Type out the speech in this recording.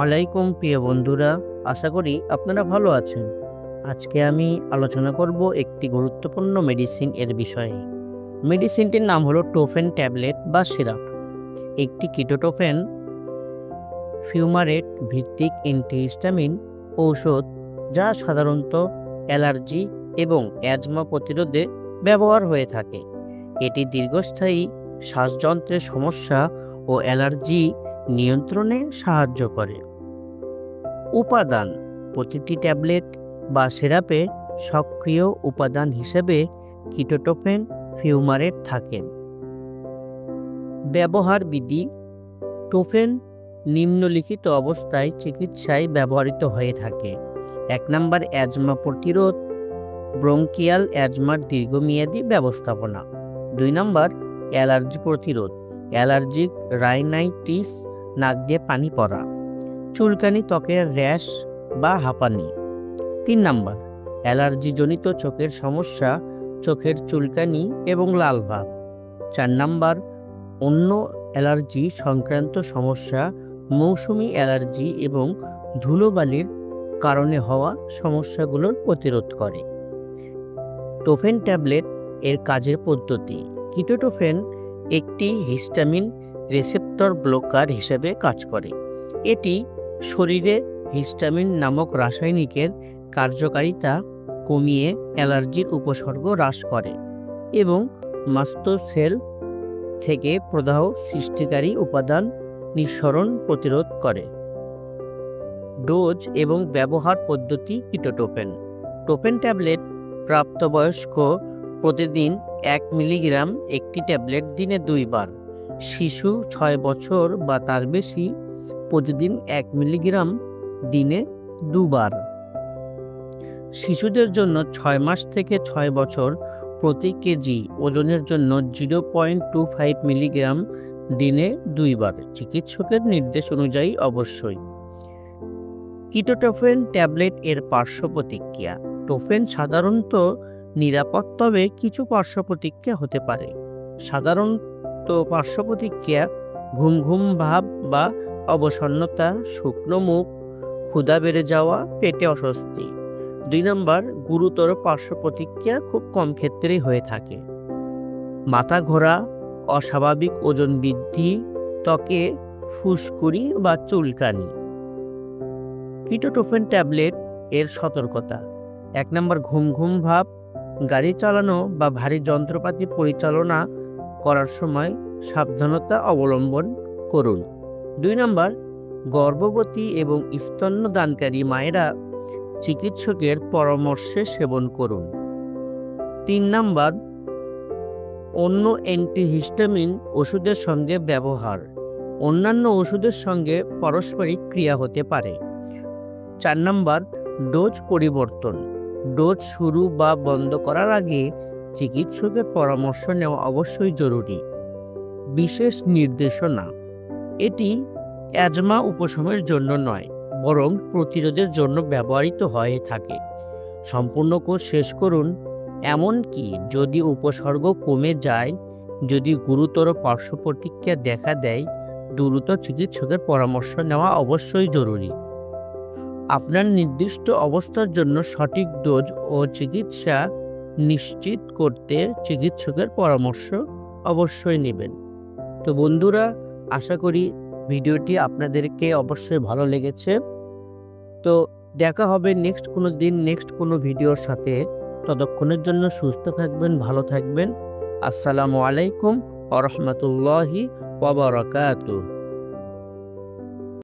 আলাইকুম প্রিয় বন্ধুরা, আশা করি আপনারা ভালো আছেন। আজকে আমি আলোচনা করব একটি গুরুত্বপূর্ণ মেডিসিন এর বিষয়ে। মেডিসিনটির নাম হলো টোফেন ট্যাবলেট বা সিরাপ। একটি কিটোটোফেন ফিউমারেট ভিত্তিক অ্যান্টিহিস্টামিন ঔষধ, যা সাধারণত অ্যালার্জি এবং অ্যাজমা প্রতিরোধে ব্যবহার হয়ে থাকে। এটি দীর্ঘস্থায়ী শ্বাসযন্ত্রের সমস্যা ও অ্যালার্জি নিয়ন্ত্রণে সাহায্য করে। উপাদান: প্রতিটি ট্যাবলেট বা সিরাপে সক্রিয় উপাদান হিসেবে কিটোটোফেন ফিউমারেট থাকে। ব্যবহার বিধি: টোফেন নিম্নলিখিত অবস্থায় চিকিৎসায় ব্যবহৃত হয়ে থাকে। 1 নম্বর, অ্যাজমা প্রতিরোধ, ব্রঙ্কিয়াল অ্যাজমার দীর্ঘমেয়াদী ব্যবস্থাপনা। 2 নম্বর, অ্যালার্জি প্রতিরোধ, অ্যালার্জিক রাইনাইটিস, নাক দিয়ে পানি পড়া, চুলকানি, ত্বকের র্যাশ বা হাঁপানি। 3 নম্বর, অ্যালার্জিজনিত চোখের সমস্যা, চোখের চুলকানি এবং লাল ভাব। 4 নম্বর, অন্য অ্যালার্জি সংক্রান্ত সমস্যা, মৌসুমি অ্যালার্জি এবং ধুলোবালির কারণে হওয়া সমস্যাগুলোর প্রতিরোধ করে। টোফেন ট্যাবলেট এর কাজের পদ্ধতি: কিটোটোফেন একটি হিস্টামিন রিসেপ্টর ব্লকার হিসেবে কাজ করে। এটি শরীরে হিস্টামিন নামক রাসায়নিকের কার্যকারিতা কমিয়ে অ্যালার্জির উপসর্গ হ্রাস করে এবং মাস্টোসেল থেকে প্রদাহ সৃষ্টিকারী উপাদান নিঃসরণ প্রতিরোধ করে। ডোজ এবং ব্যবহার পদ্ধতি: কিটোটোফেন টোফেন ট্যাবলেট প্রাপ্তবয়স্ক প্রতিদিন 1 মিলিগ্রাম একটি ট্যাবলেট দিনে 2 বার। শিশু 6 বছর বা তার বেশি প্রতিদিন 1 মিলিগ্রাম দিনে 2 বার। শিশুদের জন্য 6 মাস থেকে 6 বছর প্রতি কেজি ওজনের জন্য 0.25 মিলিগ্রাম দিনে 2 বার, চিকিৎসকের নির্দেশ অনুযায়ী অবশ্যই। কিটোটোফেন ট্যাবলেট এর পার্শ্ব প্রতিক্রিয়া: টোফেন সাধারণত নিরাপদ, তবে কিছু পার্শ্ব প্রতিক্রিয়া হতে পারে। সাধারণত পার্শ্ব প্রতিক্রিয়া: ঘুম ঘুম ভাব বা অবসন্নতা, শুকনো মুখ, ক্ষুধা বেড়ে যাওয়া, পেটে অস্বস্তি। 2 নম্বর, গুরুতর পার্শ্ব প্রতিক্রিয়া খুব কম ক্ষেত্রেই হয়ে থাকে। মাথা ঘোরা, অস্বাভাবিক ওজন বৃদ্ধি, ত্বকে ফুসকুড়ি বা চুলকানি। কিটোটোফেন ট্যাবলেট এর সতর্কতা: 1 নম্বর, ঘুম ঘুম ভাব, গাড়ি চালানো বা ভারী যন্ত্রপাতি পরিচালনা করার সময় সাবধানতা অবলম্বন করুন। 2 নম্বর, গর্ভবতী এবং স্তন্যদানকারী মায়েরা চিকিৎসকের পরামর্শে সেবন করুন। 3 নম্বর, অন্য অ্যান্টিহিস্টামিন ওষুধের সঙ্গে ব্যবহার: অন্যান্য ওষুধের সঙ্গে পারস্পরিক ক্রিয়া হতে পারে। 4 নম্বর, ডোজ পরিবর্তন: ডোজ শুরু বা বন্ধ করার আগে চিকিৎসকের পরামর্শ নেওয়া অবশ্যই জরুরি। বিশেষ নির্দেশনা: এটি অ্যাজমা উপশমের জন্য নয়, বরং প্রতিরোধের জন্য ব্যবহৃত হয়ে থাকে। সম্পূর্ণ কোর্স শেষ করুন, এমনকি যদি উপসর্গ কমে যায়। যদি গুরুতর পার্শ্ব প্রতিক্রিয়া দেখা দেয়, দ্রুত চিকিৎসকের পরামর্শ নেওয়া অবশ্যই জরুরি। আপনার নির্দিষ্ট অবস্থার জন্য সঠিক ডোজ ও চিকিৎসা নিশ্চিত করতে চিকিৎসকের পরামর্শ অবশ্যই নেবেন। তো বন্ধুরা, আশা করি ভিডিওটি আপনাদেরকে অবশ্যই ভালো লেগেছে। তো দেখা হবে নেক্সট কোনো দিন, নেক্সট কোনো ভিডিওর সাথে। ততক্ষণের জন্য সুস্থ থাকবেন, ভালো থাকবেন। আসসালামু আলাইকুম ওয়া রাহমাতুল্লাহি ওয়া বারাকাতুহু।